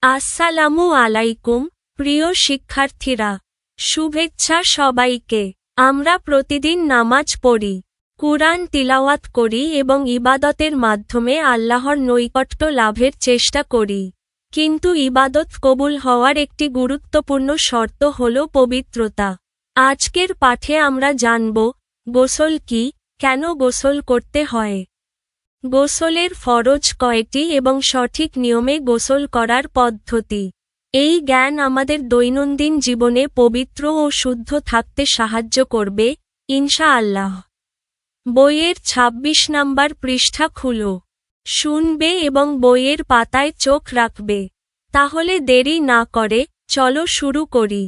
আসসালামু আলাইকুম প্রিয় শিক্ষার্থীরা, শুভেচ্ছা সবাইকে। আমরা প্রতিদিন নামাজ পড়ি, কুরআন তিলাওয়াত করি এবং ইবাদতের মাধ্যমে আল্লাহর নৈকট্য লাভের চেষ্টা করি। কিন্তু ইবাদত কবুল হওয়ার একটি গুরুত্বপূর্ণ শর্ত হল পবিত্রতা। আজকের পাঠে আমরা জানব, গোসল কি, কেন গোসল করতে হয়, গোসলের ফরজ কয়টি এবং সঠিক নিয়মে গোসল করার পদ্ধতি। এই জ্ঞান আমাদের দৈনন্দিন জীবনে পবিত্র ও শুদ্ধ থাকতে সাহায্য করবে, ইনশাআল্লাহ। বইয়ের ২৬ নাম্বার পৃষ্ঠা খুলো, শুনবে এবং বইয়ের পাতায় চোখ রাখবে। তাহলে দেরি না করে চলো শুরু করি।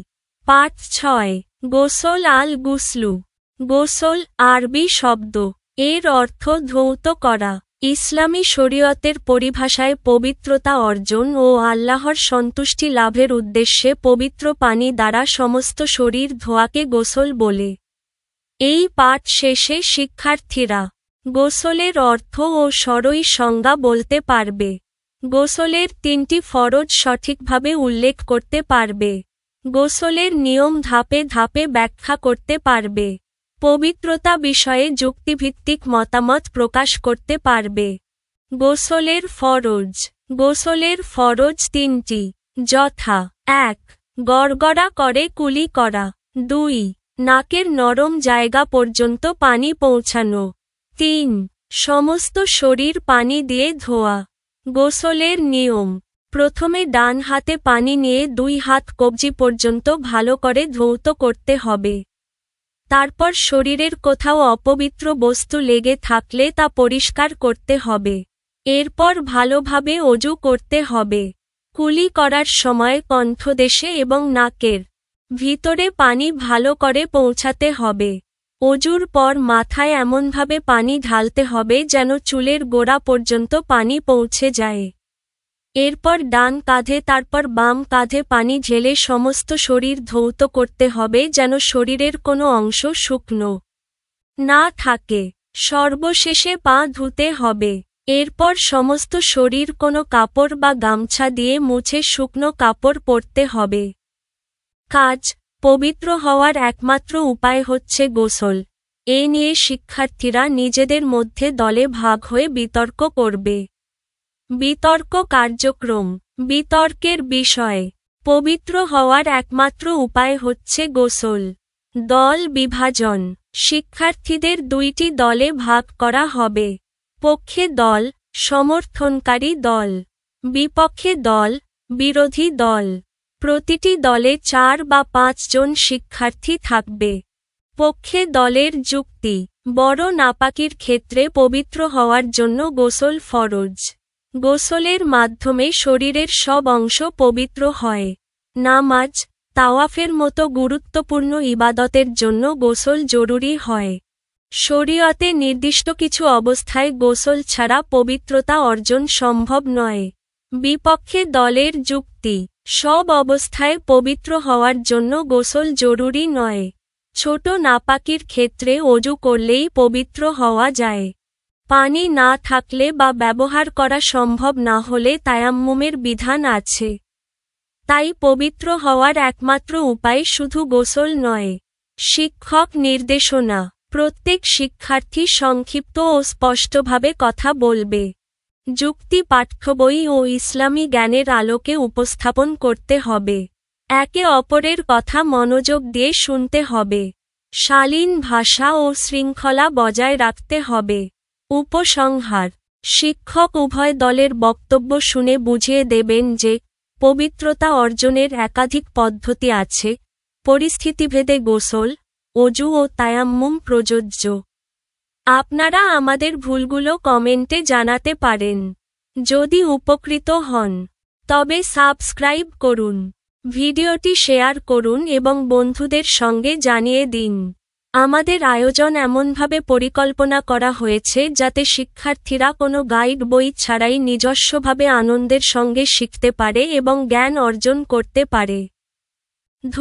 পাঠ ৬, গোসল আল গুসলু। গোসল আরবি শব্দ, এর অর্থ ধৌত করা। ইসলামী শরীয়তের পরিভাষায় পবিত্রতা অর্জন ও আল্লাহর সন্তুষ্টি লাভের উদ্দেশ্যে পবিত্র পানি দ্বারা সমস্ত শরীর ধোয়াকে গোসল বলে। এই পাঠ শেষে শিক্ষার্থীরা গোসলের অর্থ ও সরই সংজ্ঞা বলতে পারবে। গোসলের ৩টি ফরজ সঠিকভাবে উল্লেখ করতে পারবে। গোসলের নিয়ম ধাপে ধাপে ব্যাখ্যা করতে পারবে। পবিত্রতা বিষয়ে যুক্তিভিত্তিক মতামত প্রকাশ করতে পারবে। গোসলের ফরজ। গোসলের ফরজ ৩টি, যথা: ১. গড়গড়া করে কুলি করা। ২. নাকের নরম জায়গা পর্যন্ত পানি পৌঁছানো। ৩. সমস্ত শরীর পানি দিয়ে ধোয়া। গোসলের নিয়ম: প্রথমে ডান হাতে পানি নিয়ে ২ হাত কবজি পর্যন্ত ভালো করে ধৌত করতে হবে। তারপর শরীরের কোথাও অপবিত্র বস্তু লেগে থাকলে তা পরিষ্কার করতে হবে। এরপর ভালোভাবে অজু করতে হবে। কুলি করার সময় কণ্ঠদেশে এবং নাকের ভিতরে পানি ভালো করে পৌঁছাতে হবে। অজুর পর মাথায় এমনভাবে পানি ঢালতে হবে যেন চুলের গোড়া পর্যন্ত পানি পৌঁছে যায়। এরপর ডান কাঁধে তারপর বাম কাঁধে পানি ঢেলে সমস্ত শরীর ধৌত করতে হবে যেন শরীরের কোনো অংশ শুকনো না থাকে। সর্বশেষে পা ধুতে হবে। এরপর সমস্ত শরীর কোনো কাপড় বা গামছা দিয়ে মুছে শুকনো কাপড় পরতে হবে। কাজ: পবিত্র হওয়ার একমাত্র উপায় হচ্ছে গোসল। এ নিয়ে শিক্ষার্থীরা নিজেদের মধ্যে দলে ভাগ হয়ে বিতর্ক করবে। বিতর্ক কার্যক্রম। বিতর্কের বিষয়: পবিত্র হওয়ার একমাত্র উপায় হচ্ছে গোসল। দল বিভাজন: শিক্ষার্থীদের ২টি দলে ভাগ করা হবে। পক্ষে দল, সমর্থনকারী দল; বিপক্ষে দল, বিরোধী দল। প্রতিটি দলে ৪ বা ৫ জন শিক্ষার্থী থাকবে। পক্ষে দলের যুক্তি: বড় নাপাকির ক্ষেত্রে পবিত্র হওয়ার জন্য গোসল ফরজ। গোসলের মাধ্যমে শরীরের সব অংশ পবিত্র হয়। নামাজ, তাওয়াফের মতো গুরুত্বপূর্ণ ইবাদতের জন্য গোসল জরুরি হয়। শরীয়তে নির্দিষ্ট কিছু অবস্থায় গোসল ছাড়া পবিত্রতা অর্জন সম্ভব নয়। বিপক্ষে দলের যুক্তি: সব অবস্থায় পবিত্র হওয়ার জন্য গোসল জরুরি নয়। ছোট নাপাকির ক্ষেত্রে অজু করলেই পবিত্র হওয়া যায়। পানি না থাকলে বা ব্যবহার করা সম্ভব না হলে তায়াম্মুমের বিধান আছে। তাই পবিত্র হওয়ার একমাত্র উপায় শুধু গোসল নয়। শিক্ষক নির্দেশনা: প্রত্যেক শিক্ষার্থী সংক্ষিপ্ত ও স্পষ্টভাবে কথা বলবে। যুক্তি পাঠ্যবই ও ইসলামী জ্ঞানের আলোকে উপস্থাপন করতে হবে। একে অপরের কথা মনোযোগ দিয়ে শুনতে হবে। শালীন ভাষা ও শৃঙ্খলা বজায় রাখতে হবে। উপসংহার: শিক্ষক উভয় দলের বক্তব্য শুনে বুঝিয়ে দেবেন যে, পবিত্রতা অর্জনের একাধিক পদ্ধতি আছে। পরিস্থিতিভেদে গোসল, অজু ও তায়াম্মুম প্রযোজ্য। আপনারা আমাদের ভুলগুলো কমেন্টে জানাতে পারেন। যদি উপকৃত হন, তবে সাবস্ক্রাইব করুন, ভিডিওটি শেয়ার করুন এবং বন্ধুদের সঙ্গে জানিয়ে দিন। আমাদের আয়োজন এমনভাবে পরিকল্পনা করা হয়েছে যাতে শিক্ষার্থীরা কোনো গাইড বই ছাড়াই নিজস্বভাবে আনন্দের সঙ্গে শিখতে পারে এবং জ্ঞান অর্জন করতে পারে।